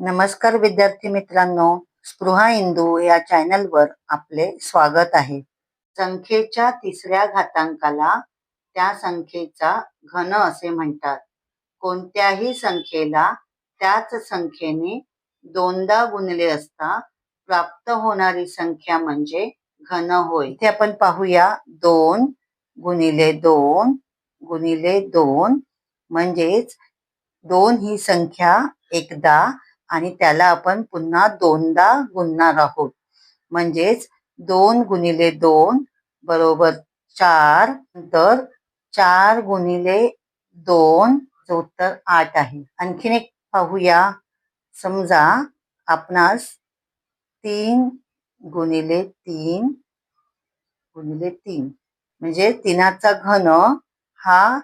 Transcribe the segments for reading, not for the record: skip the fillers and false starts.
नमस्कार विद्यार्थी मित्रांनो, स्पृहा इंदू या चॅनलवर आपले स्वागत आहे. संख्येच्या तिसऱ्या घातांकाला त्या संख्येचा घन असे म्हणतात. कोणत्याही संख्येला त्याच संख्येने दोनदा गुणले असता प्राप्त होणारी संख्या म्हणजे घन होय. इथे आपण पाहूया 2 गुणिले 2 गुणिले 2 म्हणजेच 2 ही संख्या एकदा आणि त्याला आपण पुन्हा दोनदा गुणणार आहोत. म्हणजेच 2 गुणिले 2 बरोबर 4. तर 4 गुणिले 2 चं उत्तर 8 आहे. आणखीन एक पाहूया. समजा आपणास 3 गुणिले 3 गुणिले 3 म्हणजे 3चा घन हा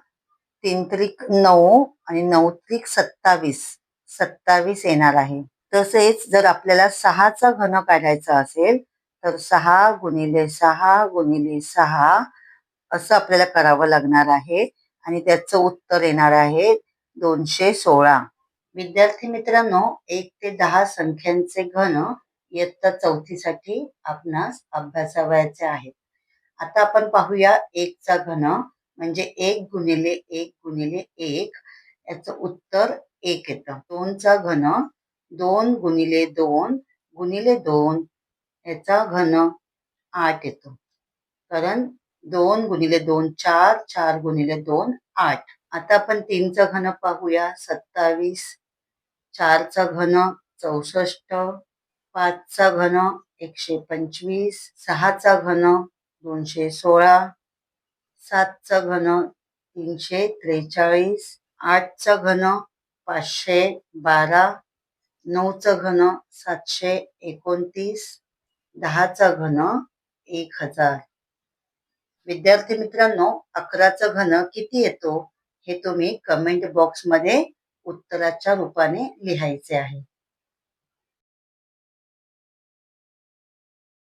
3 त्रिक 9 आणि 9 त्रिक 27 येणार आहे. तसेच जर आपल्याला 6चा घन काढायचा असेल तर 6 गुणिले 6 गुणिले 6 असं आपल्याला करावं लागणार आहे आणि त्याचं उत्तर येणार आहे 216. विद्यार्थी मित्रांनो, 1 ते 10 संख्यांचे घन इयत्ता 4थी साठी आपणास अभ्यासावयाचे आहेत. आता आपण पाहूया 1 चा घन म्हणजे 1 गुणिले 1 गुणिले 1 याचं उत्तर 1 येतं. 2 चा घन 2 गुणिले 2 गुणिले 2 याचा घन 8 येतो. कारण 2 गुणिले 2 4, 4 गुणिले 2 8. आता आपण 3 चा घन पाहूया 27, 4 चा घन 64, 5 चा घन 125, 6 चा घन 216, 7 चा घन 343, 8 चा घन 512, 9 चा घन 729, 10 चा घन 1000. विद्यार्थी मित्रांनो, 11 चा घन किती येतो हे तुम्ही कमेंट बॉक्स मध्ये उत्तराच्या रूपाने लिहायचे आहे.